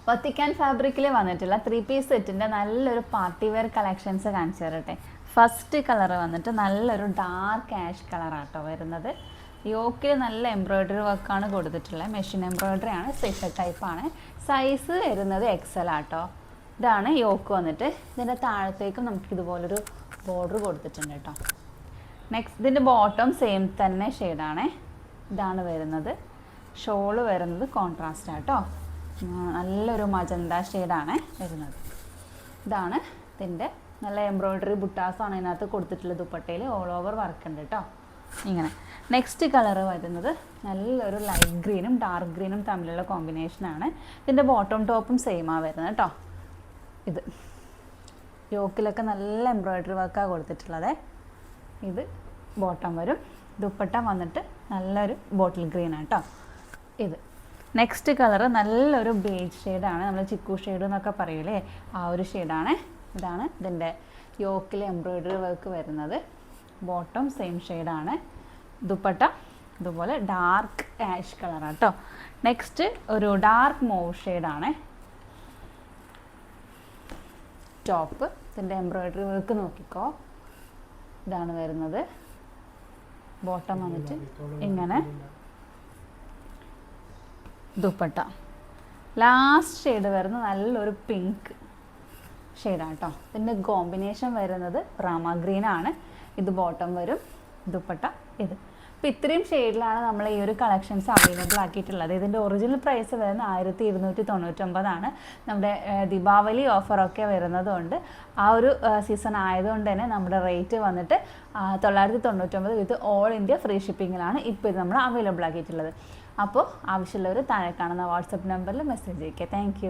Vatican ഫാബ്രിക്കിൽ വന്നിട്ടുള്ള 3-piece സെറ്റിൻ്റെ നല്ലൊരു പാർട്ടി വെയർ കളക്ഷൻസ് കാണിച്ചു തരട്ടെ. ഫസ്റ്റ് കളർ വന്നിട്ട് നല്ലൊരു ഡാർക്ക് ആഷ് കളറാട്ടോ വരുന്നത്. യോക്കിൽ നല്ല എംബ്രോയ്ഡറി വർക്കാണ് കൊടുത്തിട്ടുള്ളത്. മെഷീൻ എംബ്രോയ്ഡറി ആണ്, സ്റ്റിഫർ ടൈപ്പാണ്. സൈസ് വരുന്നത് XL ആട്ടോ. ഇതാണ് യോക്ക് വന്നിട്ട്. ഇതിൻ്റെ താഴത്തേക്കും നമുക്ക് ഇതുപോലൊരു ബോർഡർ കൊടുത്തിട്ടുണ്ട് കേട്ടോ. നെക്സ്റ്റ് ഇതിൻ്റെ ബോട്ടം സെയിം തന്നെ ഷെയ്ഡാണ്. ഇതാണ് വരുന്നത്. ഷോള് വരുന്നത് കോൺട്രാസ്റ്റ് ആട്ടോ. നല്ലൊരു മജന്ത ഷെയ്ഡാണ് വരുന്നത്. ഇതാണ് ഇതിൻ്റെ നല്ല എംബ്രോയ്ഡറി ബുട്ടാസാണ് ഇതിനകത്ത് കൊടുത്തിട്ടുള്ളത്. ദുപ്പട്ടയിൽ ഓൾ ഓവർ വർക്ക് ഉണ്ട് കേട്ടോ. ഇങ്ങനെ നെക്സ്റ്റ് കളർ വരുന്നത് നല്ലൊരു ലൈറ്റ് ഗ്രീനും ഡാർക്ക് ഗ്രീനും തമ്മിലുള്ള കോമ്പിനേഷനാണ്. ഇതിൻ്റെ ബോട്ടം ടോപ്പും സെയിമാണ് വരുന്നത് കേട്ടോ. ഇത് യോക്കിലൊക്കെ നല്ല എംബ്രോയ്ഡറി വർക്കാണ് കൊടുത്തിട്ടുള്ളത്. ഇത് ബോട്ടം വരും. ദുപ്പട്ട വന്നിട്ട് നല്ലൊരു ബോട്ടിൽ ഗ്രീൻ ആണ് കേട്ടോ. ഇത് നെക്സ്റ്റ് കളർ നല്ലൊരു ബേജ് ഷെയ്ഡാണ്. നമ്മൾ ചിക്കു ഷെയ്ഡ് എന്നൊക്കെ പറയൂലേ, ആ ഒരു ഷെയ്ഡാണ്. ഇതാണ് ഇതിൻ്റെ യോക്കിൽ എംബ്രോയ്ഡറി വർക്ക് വരുന്നത്. ബോട്ടം സെയിം ഷെയ്ഡാണ്. ദുപ്പട്ട ഇതുപോലെ ഡാർക്ക് ആഷ് കളറാണ് കേട്ടോ. നെക്സ്റ്റ് ഒരു ഡാർക്ക് മൂവ് ഷെയ്ഡാണ് ടോപ്പ്. ഇതിൻ്റെ എംബ്രോയ്ഡറി വർക്ക് നോക്കിക്കോ. ഇതാണ് വരുന്നത്. ബോട്ടം വന്നിട്ട് ഇങ്ങനെ. ദുപ്പട്ട ലാസ്റ്റ് ഷെയ്ഡ് വരുന്നത് നല്ലൊരു പിങ്ക് ഷെയ്ഡാണ് കേട്ടോ. ഇതിൻ്റെ കോമ്പിനേഷൻ വരുന്നത് റാമ ഗ്രീൻ ആണ്. ഇത് ബോട്ടം വരും. ദുപ്പട്ട ഇത്. അപ്പോൾ ഇത്രയും ഷെയ്ഡിലാണ് നമ്മൾ ഈ ഒരു കളക്ഷൻസ് അവൈലബിൾ ആക്കിയിട്ടുള്ളത്. ഇതിൻ്റെ ഒറിജിനൽ പ്രൈസ് വരുന്നത് 1299 നമ്മുടെ ദീപാവലി ഓഫറൊക്കെ വരുന്നതുകൊണ്ട് ആ ഒരു സീസൺ ആയതുകൊണ്ട് തന്നെ നമ്മുടെ റേറ്റ് വന്നിട്ട് 999 വിത്ത് ഓൾ ഇന്ത്യ ഫ്രീ ഷിപ്പിങ്ങിലാണ് ഇപ്പോൾ ഇത് നമ്മൾ അവൈലബിൾ ആക്കിയിട്ടുള്ളത്. അപ്പോൾ ആവശ്യമുള്ളവർ താഴെ കാണുന്ന വാട്സപ്പ് നമ്പറിൽ മെസ്സേജ് അയയ്ക്കുക. താങ്ക്